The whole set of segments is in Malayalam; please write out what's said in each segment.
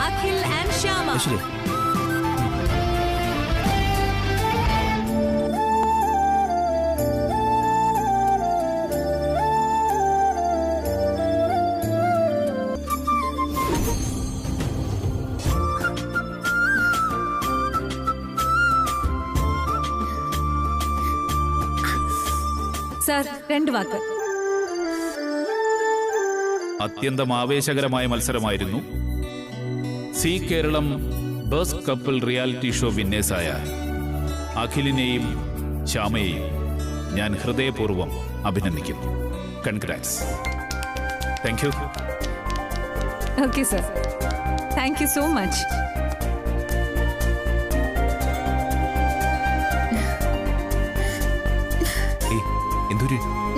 Akhil and Shyama. Sir, 2 വാക്ക്. അത്യന്തം ആവേശകരമായ മത്സരമായിരുന്നു. സി കേരളം ബസ് കപ്പിൾ റിയാലിറ്റി ഷോ വിന്നേഴ്സായ അഖിലിനെയും ശ്യാമയെയും ഞാൻ ഹൃദയപൂർവ്വം അഭിനന്ദിക്കുന്നു. Congrats. Thank you. Okay, sir. Thank you so much.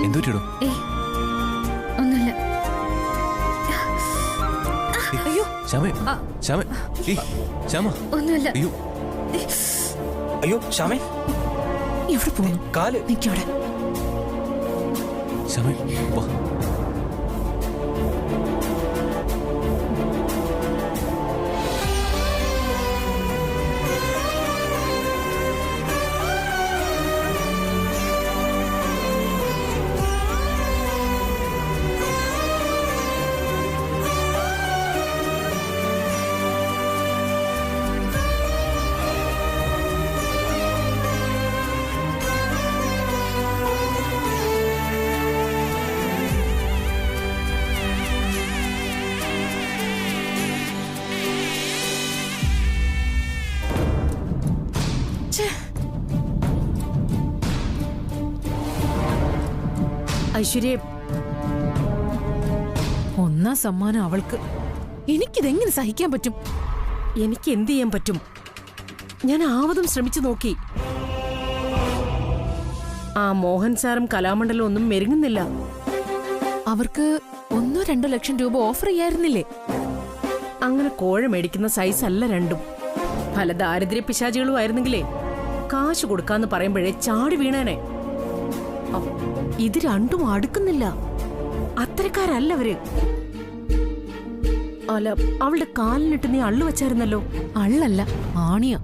എന്തൊരു ഒന്നുമില്ല. അയ്യോ ശ്യാമേ, ശ്യാമേ, ശ്യാമ, ഒന്നുമില്ല. അയ്യോ അയ്യോ ശ്യാമേ, എവിടെ പോകുന്നു? കാല് നിക്കവിടെ. ശ്യാമേ, വാ. ഐശ്വര്യ, ഒന്നാം സമ്മാനം അവൾക്ക്. എനിക്കിതെങ്ങനെ സഹിക്കാൻ പറ്റും? എനിക്ക് എന്ത് ചെയ്യാൻ പറ്റും? ഞാൻ ആവതും ശ്രമിച്ചു നോക്കി. ആ മോഹൻ സാറും കലാമണ്ഡലം ഒന്നും മെരുങ്ങുന്നില്ല. അവർക്ക് 1-2 ലക്ഷം രൂപ ഓഫർ ചെയ്യായിരുന്നില്ലേ? അങ്ങനെ കോഴ മേടിക്കുന്ന സൈസ് അല്ല രണ്ടും. പല ദാരിദ്ര്യ പിശാചികളും ആയിരുന്നെങ്കിലേ കാശ് കൊടുക്കാന്ന് പറയുമ്പോഴേ ചാടി വീണേനെ. ഇത് രണ്ടും അടുക്കുന്നില്ല. അത്തരക്കാരല്ല അവര്. അല്ല, അവളുടെ കാലിനിട്ട് നീ അള്ളു വച്ചായിരുന്നല്ലോ. അള്ളല്ല, ആണിയ.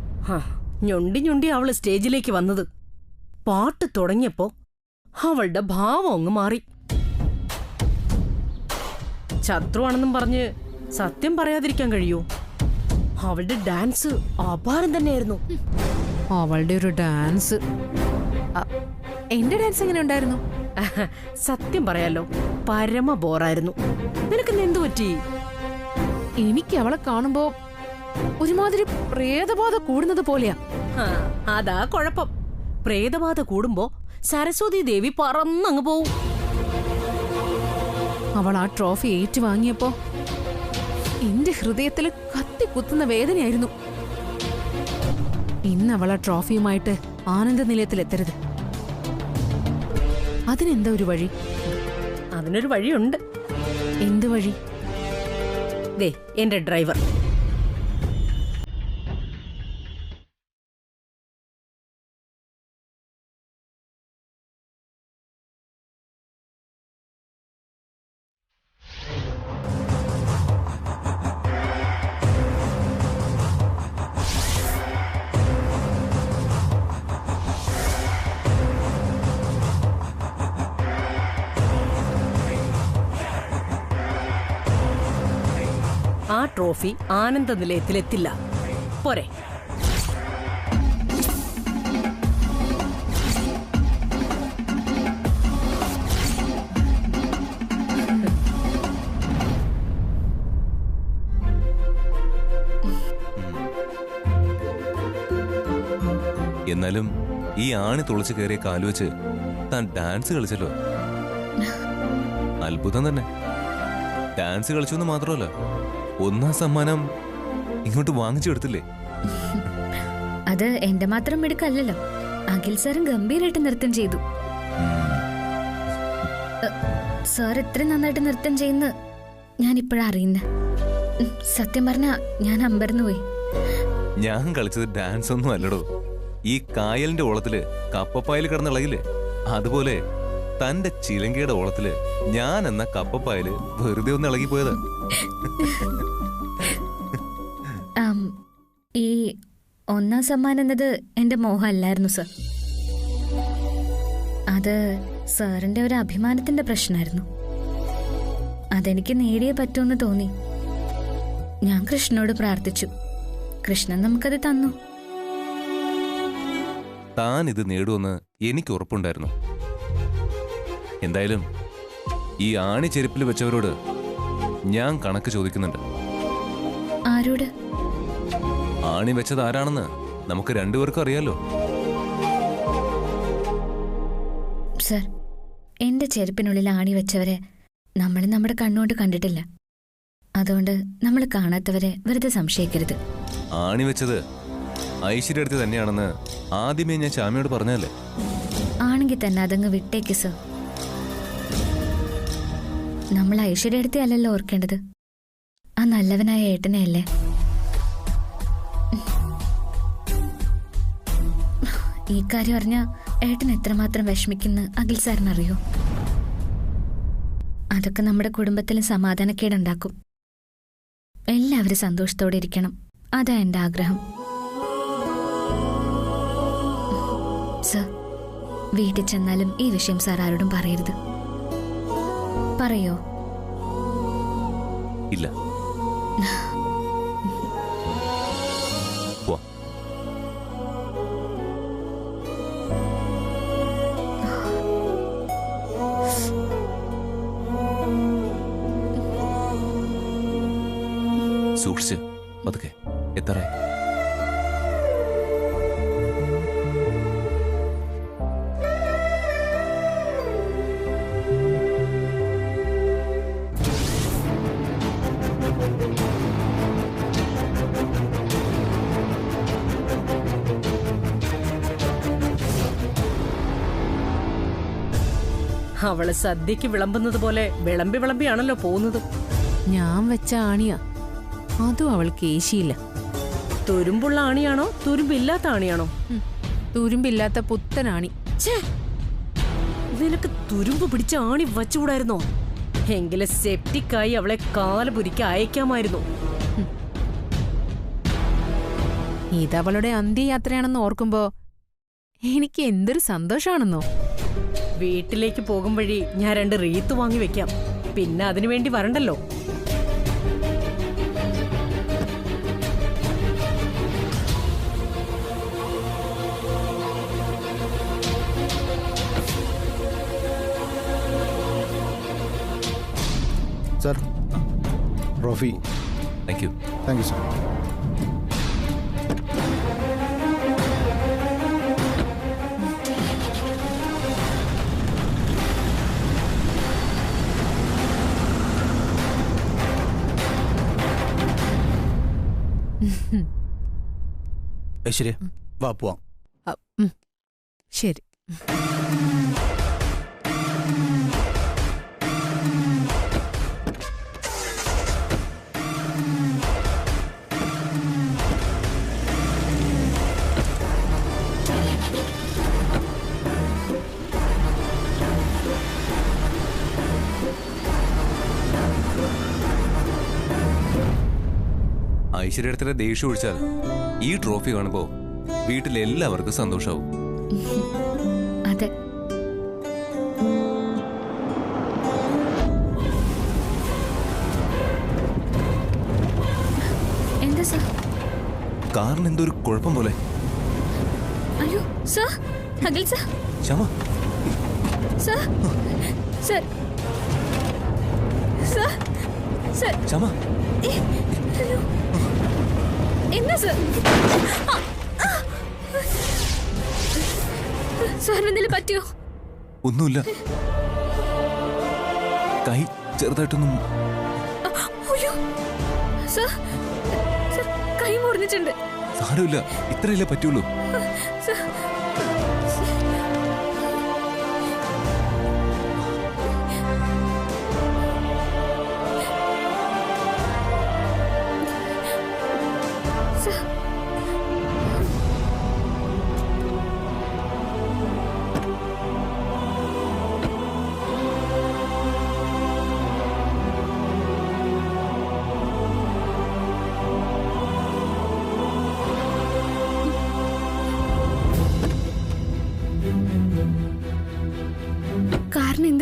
ഞൊണ്ടി ഞൊണ്ടി അവള് സ്റ്റേജിലേക്ക് വന്നത്. പാട്ട് തുടങ്ങിയപ്പോ അവളുടെ ഭാവം അങ്ങ് മാറി. ശത്രുവാണെന്നും പറഞ്ഞ് സത്യം പറയാതിരിക്കാൻ കഴിയൂ? അവളുടെ ഡാൻസ് അപാരം തന്നെയായിരുന്നു. അവളുടെ ഒരു ഡാൻസ്. എന്റെ ഡാൻസ് എങ്ങനെ ഉണ്ടായിരുന്നു? സത്യം പറയാലോ, പരമ ബോറായിരുന്നു. നിനക്ക് എന്തു പറ്റി? എനിക്ക് അവളെ കാണുമ്പോ ഒരുമാതിരി പ്രേതബാധ കൂടുന്നത് പോലെയാ. അതാ കുഴപ്പം. പ്രേതബാധ കൂടുമ്പോ സരസ്വതി ദേവി പറന്നങ്ങ് പോവും. അവൾ ആ ട്രോഫി ഏറ്റുവാങ്ങിയപ്പോ എന്റെ ഹൃദയത്തിൽ കത്തിക്കുത്തുന്ന വേദനയായിരുന്നു. ഇന്ന് അവൾ ആ ട്രോഫിയുമായിട്ട് ആനന്ദ നിലയത്തിലെത്തരുത്. അതിനെന്താ ഒരു വഴി? അതിനൊരു വഴിയുണ്ട്. എന്ത് വഴി? ദേ, എന്റെ ഡ്രൈവർ. ആ ട്രോഫി ആനന്ദ നിലയത്തിലെത്തില്ല. പോരെ? എന്നാലും ഈ ആണി തുളച്ചു കയറിയ കാലുവെച്ച് താൻ ഡാൻസ് കളിച്ചല്ലോ. അത്ഭുതം തന്നെ. ഡാൻസ് കളിച്ചു എന്ന് മാത്രമല്ല, ഒന്നാം സമ്മാനം ഇങ്ങോട്ട് വാങ്ങിച്ചു കൊടുത്തില്ലേ? അത് എന്റെ മാത്രം മിടുക്കല്ലല്ലോ. അഖിൽ സാറും ഗംഭീരായിട്ട് നൃത്തം ചെയ്തു. സാർ എത്ര നന്നായിട്ട് നൃത്തം ചെയ്യുന്ന ഞാൻ ഇപ്പോഴാ അറിയുന്നത്. സത്യം പറഞ്ഞ ഞാൻ അമ്പരന്ന് പോയി. ഞാൻ കളിച്ചത് ഡാൻസ് ഒന്നും അല്ലടോ. ഈ കായലിന്റെ ഓളത്തില് കപ്പപ്പായൽ കിടന്നിളകില്ലേ, അതുപോലെ തന്റെ ചിലങ്കയുടെ ഓളത്തില് ഞാൻ എന്ന കപ്പപ്പായല് വെറുതെ ഒന്ന് ഇളകിപ്പോയത്. ഒന്നാം സമ്മാനം എന്നത് എന്റെ മോഹമല്ലായിരുന്നു സർ. അത് സാറിന്റെ ഒരു അഭിമാനത്തിന്റെ പ്രശ്നമായിരുന്നു. അതെനിക്ക് നേടിയേ പറ്റുമെന്ന് തോന്നി. ഞാൻ കൃഷ്ണനോട് പ്രാർത്ഥിച്ചു. കൃഷ്ണൻ നമുക്കത് തന്നു. താൻ ഇത് നേടുമെന്ന് എനിക്ക് ഉറപ്പുണ്ടായിരുന്നു. എന്തായാലും ഈ ആണി ചെരുപ്പിൽ വെച്ചവരോട് ഞാൻ കണക്ക് ചോദിക്കുന്നുണ്ട്. ആരോട്? ആണി വെച്ചത് ആരാണെന്ന് നമുക്ക് രണ്ടുപേർക്കും അറിയാലോ. സർ, എന്റെ ചെരുപ്പിനുള്ളിൽ ആണി വെച്ചവരെ നമ്മൾ നമ്മുടെ കണ്ണുകൊണ്ട് കണ്ടിട്ടില്ല. അതുകൊണ്ട് നമ്മൾ കാണാത്തവരെ വെറുതെ സംശയിക്കരുത്. ആണി വെച്ചത് ഐശ്വര്യടുത്ത് തന്നെയാണെന്ന് ആദ്യമേ ഞാൻ ചാമിയോട് പറഞ്ഞല്ലേ. ആണെങ്കിൽ തന്നെ അതങ്ങ് വിട്ടേക്ക് സർ. നമ്മൾ ഐശ്വര്യടുത്തെ അല്ലല്ലോ ഓർക്കേണ്ടത്, ആ നല്ലവനായ ഏട്ടനെയല്ലേ. ഈ കാര്യം അറിഞ്ഞ ഏട്ടൻ എത്രമാത്രം വിഷമിക്കുന്ന അഖിൽ സാറിനറിയോ? അതൊക്കെ നമ്മുടെ കുടുംബത്തിലും സമാധാനക്കേടുണ്ടാക്കും. എല്ലാവരും സന്തോഷത്തോടെ ഇരിക്കണം, അതാ എന്റെ ആഗ്രഹം. സർ, വീട്ടിൽ ചെന്നാലും ഈ വിഷയം സാർ ആരോടും പറയരുത്. പറയോ? ഇല്ല. സൂക്ഷിച്ച് പതുക്കെ. എത്ര അവള് സദ്യക്ക് വിളമ്പുന്നത് പോലെ വിളമ്പി വിളമ്പിയാണല്ലോ പോകുന്നത്. ഞാൻ വെച്ച ആണിയാ, അതും അവൾക്ക് ഏശിയില്ല. തുരുമ്പുള്ള ആണിയാണോ തുരുമ്പില്ലാത്ത ആണിയാണോ? തുരുമ്പില്ലാത്ത പുത്തനാണി. നിനക്ക് തുരുമ്പ് പിടിച്ച ആണി വച്ചുകൂടായിരുന്നോ? എങ്കിലും സെപ്റ്റിക്കായി അവളെ കാലപുരിക്ക് അയക്കാമായിരുന്നു. ഇതവളുടെ അന്ത്യയാത്രയാണെന്ന് ഓർക്കുമ്പോ എനിക്ക് എന്തൊരു സന്തോഷാണെന്നോ. വീട്ടിലേക്ക് പോകും വഴി ഞാൻ 2 റീത്ത് വാങ്ങി വെക്കാം, പിന്നെ അതിനു വേണ്ടി വരണ്ടല്ലോ. Sir, trophy. Thank you. Thank you sir. Aishwarya, വാ പോവാം. ശരി. ഐശ്വര്യടുത്തിടെ ദേഷ്യം ഒഴിച്ചാൽ ഈ ട്രോഫി കാണുമ്പോ വീട്ടിലെല്ലാവർക്കും സന്തോഷാവും. അതെ. എന്താ സർ? കാറിന് എന്തോ ഒരു കുഴപ്പം പോലെ. അയ്യോ sir, Akhil sir. Shyama. Sir, sir, sir, sir. Shyama. അയ്യോ, എന്താ സർ? സാറിന് എന്തെങ്കിലും പറ്റിയോ? ഒന്നുമില്ല, കൈ ചെറുതായിട്ടൊന്നും. അയ്യോ സർ, സർ കൈ മുറിഞ്ഞിട്ടുണ്ട്. സാരമില്ല, ഇത്രയല്ലേ പറ്റുള്ളൂ. സർ,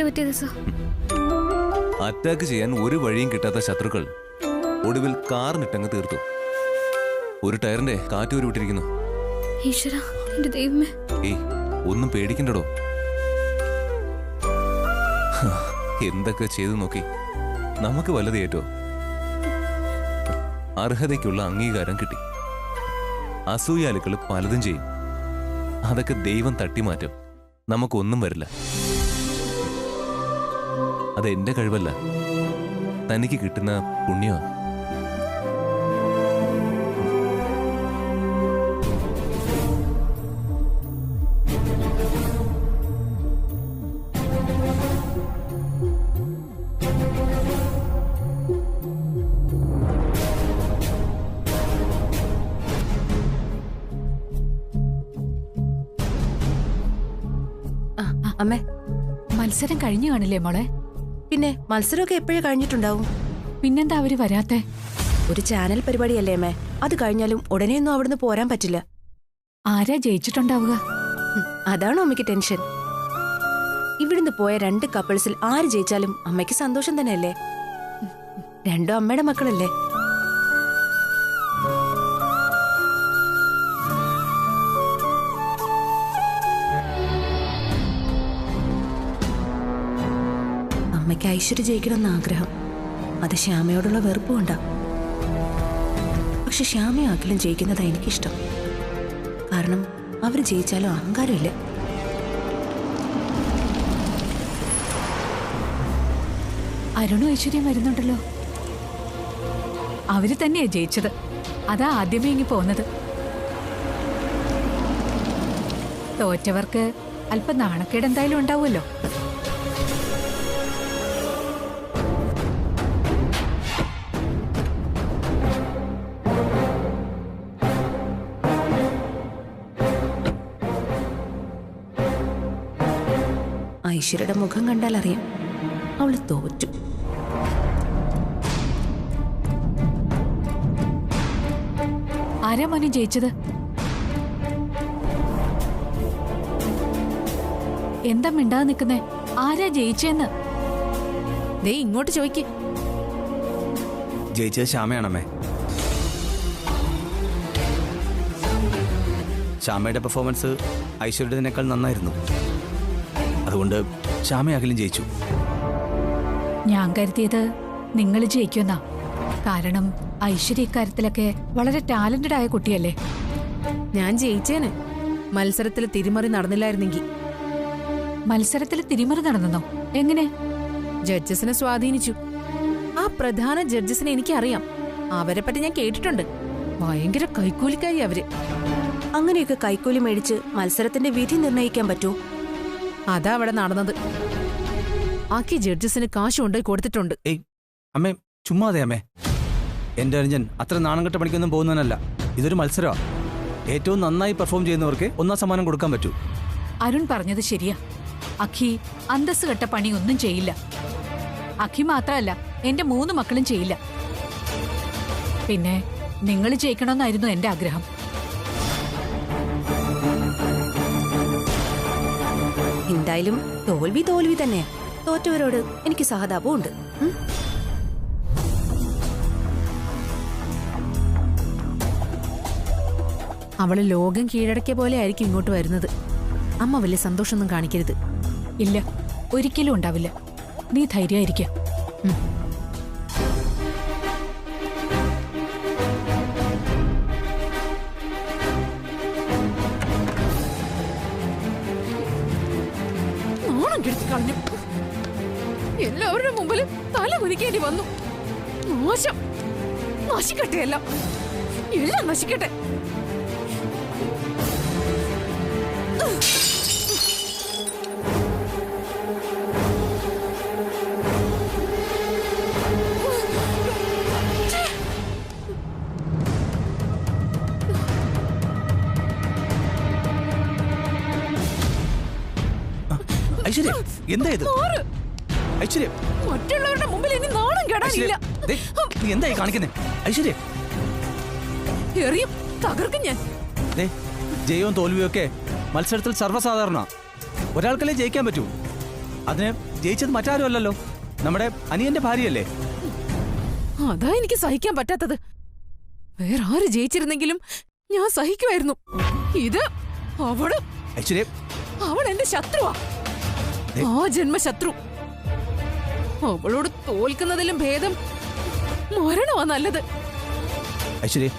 എന്ത് പറ്റിയത് സർ? അറ്റാക്ക് ചെയ്യാൻ ഒരു വഴിയും കിട്ടാത്ത ശത്രുക്കൾ ഒടുവിൽ കാറിനിട്ടങ്ങ് തീർത്തു. ഒരു ടയറിന്റെ കാറ്റ് ഊരി വിട്ടിരിക്കുന്നു. ഈശ്വരാ, എന്റെ ദൈവമേ. ഏയ്, ഒന്നും പേടിക്കണ്ടടോ. എന്തൊക്കെ ചെയ്തു നോക്കി, നമുക്ക് വല്ലത് ഏറ്റോ. അർഹതയ്ക്കുള്ള അംഗീകാരം കിട്ടി. അസൂയാലുക്കൾ പലതും ചെയ്യും. അതൊക്കെ ദൈവം തട്ടിമാറ്റും. നമുക്കൊന്നും വരില്ല. അതെന്റെ കഴിവല്ല, തനിക്ക് കിട്ടുന്ന പുണ്യമാണ്. അമ്മേ, മത്സരം കഴിഞ്ഞു കാണില്ലേ മോളെ? പിന്നെ മത്സരമൊക്കെ എപ്പോഴേ കഴിഞ്ഞിട്ടുണ്ടാവും. പിന്നെന്താ അവര് വരാത്തെ? ഒരു ചാനൽ പരിപാടിയല്ലേ അമ്മേ, അത് കഴിഞ്ഞാലും ഉടനെയൊന്നും അവിടുന്ന് പോരാൻ പറ്റില്ല. ആരാ ജയിച്ചിട്ടുണ്ടാവുക? അതാണോ അമ്മയ്ക്ക് ടെൻഷൻ? ഇവിടുന്ന് പോയ 2 കപ്പിൾസിൽ ആര് ജയിച്ചാലും അമ്മയ്ക്ക് സന്തോഷം തന്നെയല്ലേ. രണ്ടും അമ്മയുടെ മക്കളല്ലേ. അമ്മയ്ക്ക് ഐശ്വര്യ ജയിക്കണമെന്ന് ആഗ്രഹം. അത് ശ്യാമയോടുള്ള വെറുപ്പ് കൊണ്ടാ. പക്ഷെ ശ്യാമയും അഖിലും ജയിക്കുന്നതാ എനിക്കിഷ്ടം. കാരണം അവർ ജയിച്ചാലും അഹങ്കാരമില്ല. അരുണും ഐശ്വര്യം വരുന്നുണ്ടല്ലോ. അവര് തന്നെയാ ജയിച്ചത്. അതാ ആദ്യമേ ഇങ്ങി പോന്നത്. തോറ്റവർക്ക് അല്പം നാണക്കേട് എന്തായാലും ഉണ്ടാവുമല്ലോ. ഐശ്വര്യയുടെ മുഖം കണ്ടാൽ അറിയാം അവള് തോറ്റു. ആരാ മോനെ ജയിച്ചത്? എന്താ മിണ്ടാതെ നിൽക്കുന്നേ? ആരാ ജയിച്ചെന്ന് ദേ ഇങ്ങോട്ട് ചോദിക്ക്. ജയിച്ചത് ശ്യാമയാണമ്മേ. ശ്യാമയുടെ പെർഫോമൻസ് ഐശ്വര്യത്തിനേക്കാൾ നന്നായിരുന്നു. അതുകൊണ്ട് ശ്യാമ അഖിലും ജയിച്ചു. ഞാൻ കരുതിയത് നിങ്ങൾ ജയിക്കുന്നാ. കാരണം ഐശ്വര്യ ഇക്കാര്യത്തിലൊക്കെ വളരെ ടാലന്റഡ് ആയ കുട്ടിയല്ലേ. ഞാൻ ജയിച്ചേനെ, മത്സരത്തിൽ തിരിമറി നടന്നില്ലായിരുന്നെങ്കിൽ. മത്സരത്തിൽ തിരിമറി നടന്നോ? എങ്ങനെ? ജഡ്ജസിനെ സ്വാധീനിച്ചു. ആ പ്രധാന ജഡ്ജസിനെ എനിക്കറിയാം. അവരെ പറ്റി ഞാൻ കേട്ടിട്ടുണ്ട്. ഭയങ്കര കൈക്കൂലിക്കായി അവര്. അങ്ങനെയൊക്കെ കൈക്കൂലി മേടിച്ച് മത്സരത്തിന്റെ വിധി നിർണ്ണയിക്കാൻ പറ്റുമോ? അതാ അവിടെ നടന്നത്. ആക്കി ജഡ്ജസിന് കാശ് കൊണ്ടുപോയി കൊടുത്തിട്ടുണ്ട്. ഏയ് അമ്മേ, ചുമ്മാതെ അമ്മേ. എന്റെ അനുജൻ അത്ര നാണം കെട്ട പണിക്കൊന്നും പോകുന്നവനല്ല. ഇതൊരു മത്സരമാണ്. ഏറ്റവും നന്നായി പെർഫോം ചെയ്യുന്നവർക്ക് 1ാം സമ്മാനം കൊടുക്കാൻ പറ്റൂ. അരുൺ പറഞ്ഞത് ശരിയാ. അഖി അന്തസ് കെട്ട പണി ഒന്നും ചെയ്യില്ല. അഖി മാത്രമല്ല, എന്റെ 3 മക്കളും ചെയ്യില്ല. പിന്നെ നിങ്ങൾ ജയിക്കണമെന്നായിരുന്നു എന്റെ ആഗ്രഹം. എന്തായാലും തോൽവി തന്നെയാ. തോറ്റവരോട് എനിക്ക് സഹതാപവും ഉണ്ട്. അവള് ലോകം കീഴടക്കിയ പോലെ ആയിരിക്കും ഇങ്ങോട്ട് വരുന്നത്. അമ്മ വലിയ സന്തോഷമൊന്നും കാണിക്കരുത്. ഇല്ല, ഒരിക്കലും ഉണ്ടാവില്ല. നീ ധൈര്യമായിരിക്ക. കളഞ്ഞു. എല്ലാവരുടെ മുമ്പിലും തല കുനിക്കേണ്ടി വന്നു. മോശം. നശിക്കട്ടെ എല്ലാം നശിക്കട്ടെ. ഐശ്വര്യ, എന്താ ഇത്? ഐശ്വര്യ, മറ്റുള്ളവരുടെ മുമ്പിൽ ഇനി നാണം കെടാനില്ല. നീ എന്തായി കാണിക്കുന്നേ? ഐശ്വര്യ, എറിയും തകർക്കും ഞാൻ. ജയവും തോൽവിയും ഒക്കെ മത്സരത്തിൽ സർവ്വസാധാരണ. ഒരാൾക്കല്ലേ ജയിക്കാൻ പറ്റൂ. അതിന് ജയിച്ചത് മറ്റാരും അല്ലല്ലോ, നമ്മുടെ അനിയന്റെ ഭാര്യയല്ലേ. അതാ എനിക്ക് സഹിക്കാൻ പറ്റാത്തത്. വേറെ ആര് ജയിച്ചിരുന്നെങ്കിലും ഞാൻ സഹിക്കുമായിരുന്നു. ഇത് അവള് ഐശ്വര്യ, അവൾ എന്റെ ശത്രുവാ, ആ ജന്മശത്രു. അവളോട് തോൽക്കുന്നതിലും ഭേദം മരണമാ നല്ലത്. ഐശ്വര്യ,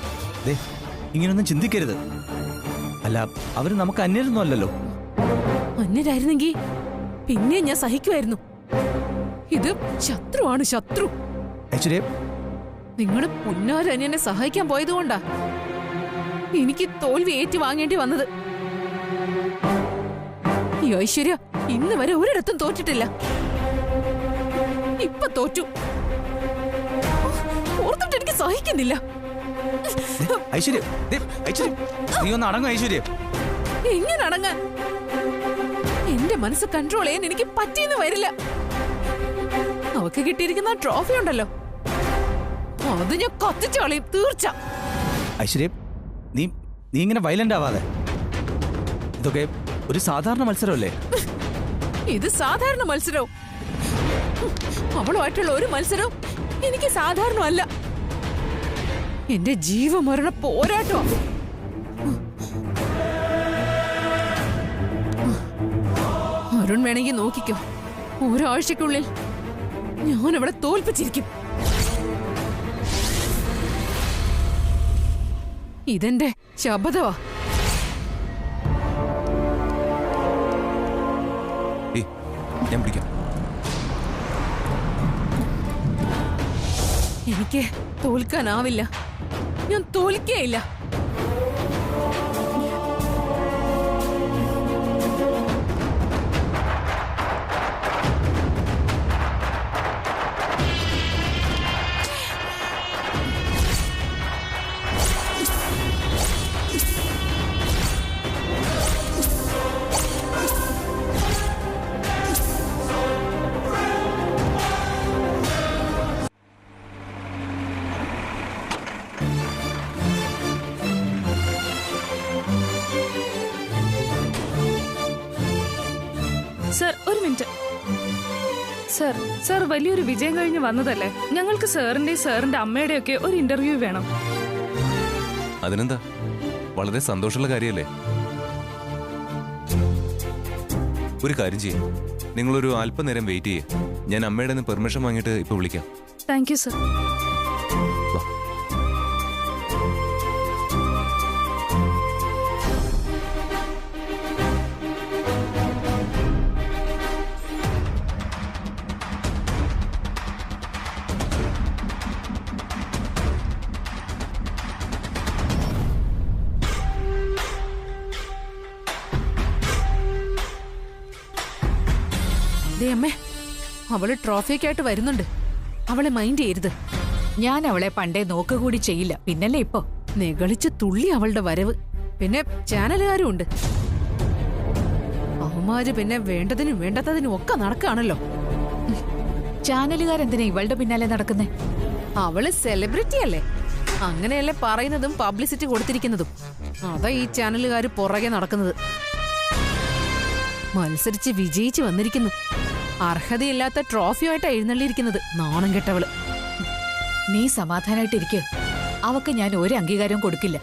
ദേ ഇങ്ങനൊന്നും ചിന്തിക്കരുത്. അല്ല, അവര് നമുക്ക് അന്യരൊന്നും അല്ലല്ലോ. അന്യരായിരുന്നെങ്കി പിന്നെ ഞാൻ സഹിക്കുമായിരുന്നു. ഇത് ശത്രുവാണ്, ശത്രു. ഐശ്വര്യ, നിങ്ങളുടെ പുന്നാരന്യനെ സഹായിക്കാൻ പോയതുകൊണ്ടാ എനിക്ക് തോൽവി ഏറ്റു വാങ്ങേണ്ടി വന്നത്. ഈ ഐശ്വര്യ ഇന്ന് വരെ ഒരിടത്തും തോറ്റിട്ടില്ല. ഇപ്പൊ തോറ്റു. ഓർത്തിട്ട് എനിക്ക് സഹിക്കുന്നില്ല. ഐശ്വര്യ, ഐശ്വര്യ, നീ ഒന്ന് അടങ്ങും ഐശ്വര്യ. എങ്ങനെ അടങ്ങാൻ? എന്റെ മനസ്സ് കൺട്രോൾ ചെയ്യാൻ എനിക്ക് പറ്റിയെന്ന് വരില്ല. അവക്ക് കിട്ടിയിരിക്കുന്ന ട്രോഫി ഉണ്ടല്ലോ, അത് ഞാൻ കത്തിച്ചു കളയും, തീർച്ച. ഐശ്വര്യ, നീ ഇങ്ങനെ വയലന്റ് ആവാതെ. ഇതൊക്കെ ഒരു സാധാരണ മത്സരമല്ലേ? ഇത് സാധാരണ മത്സരവും അവളുമായിട്ടുള്ള ഒരു മത്സരവും എനിക്ക് സാധാരണമല്ല. എന്റെ ജീവമരണ പോരാട്ടോ. അരുൺ വേണമെങ്കിൽ നോക്കിക്കോ, ഒരാഴ്ചക്കുള്ളിൽ ഞാൻ അവളെ തോൽപ്പിച്ചിരിക്കും. ഇതെന്റെ ശപഥവാ. ഞാൻ പിടിക്കാം. എനിക്ക് തോൽക്കാനാവില്ല, ഞാൻ തോൽക്കേയില്ല. സർ, ഒരു മിനിറ്റ്. സർ, സർ വലിയൊരു വിജയം കഴിഞ്ഞ് വന്നതല്ലേ? ഞങ്ങൾക്ക് സാറിന്റെയും സാറിന്റെ അമ്മയുടെ ഒക്കെ ഒരു ഇന്റർവ്യൂ വേണം. അതിനെന്താ, വളരെ സന്തോഷമുള്ള കാര്യമല്ലേ. ഒരു കാര്യം ചെയ്യും, നിങ്ങളൊരു അല്പനേരം വെയിറ്റ് ചെയ്യേ. ഞാൻ അമ്മയുടെ പെർമിഷൻ വാങ്ങിയിട്ട് ഇപ്പൊ വിളിക്കാം. Thank you sir. അമ്മേ, അവള് ട്രോഫിയൊക്കെയായിട്ട് വരുന്നുണ്ട്. അവളെ മൈൻഡ് ചെയ്യരുത്. ഞാൻ അവളെ പണ്ടേ നോക്കുകൂടി ചെയ്യില്ല, പിന്നല്ലേ ഇപ്പൊ നെകളിച്ച് തുള്ളി അവളുടെ വരവ്. പിന്നെ ചാനലുകാരും ഉണ്ട്. അവന്മാര് പിന്നെ വേണ്ടതിനും വേണ്ടാത്തതിനും ഒക്കെ നടക്കുകയാണല്ലോ. ചാനലുകാരെന്തിനാ ഇവളുടെ പിന്നാലെ നടക്കുന്നേ? അവള് സെലിബ്രിറ്റി അല്ലേ, അങ്ങനെയല്ലേ പറയുന്നതും പബ്ലിസിറ്റി കൊടുത്തിരിക്കുന്നതും. അതാ ഈ ചാനലുകാര് പുറകെ നടക്കുന്നത്. മത്സരിച്ച് വിജയിച്ച് വന്നിരിക്കുന്നു. അർഹതയില്ലാത്ത ട്രോഫിയായിട്ടാ എഴുന്നള്ളിയിരിക്കുന്നത്. നാണം കെട്ടവള്. നീ സമാധാനായിട്ടിരിക്കുക. അവക്ക് ഞാൻ ഒരു അംഗീകാരവും കൊടുക്കില്ല.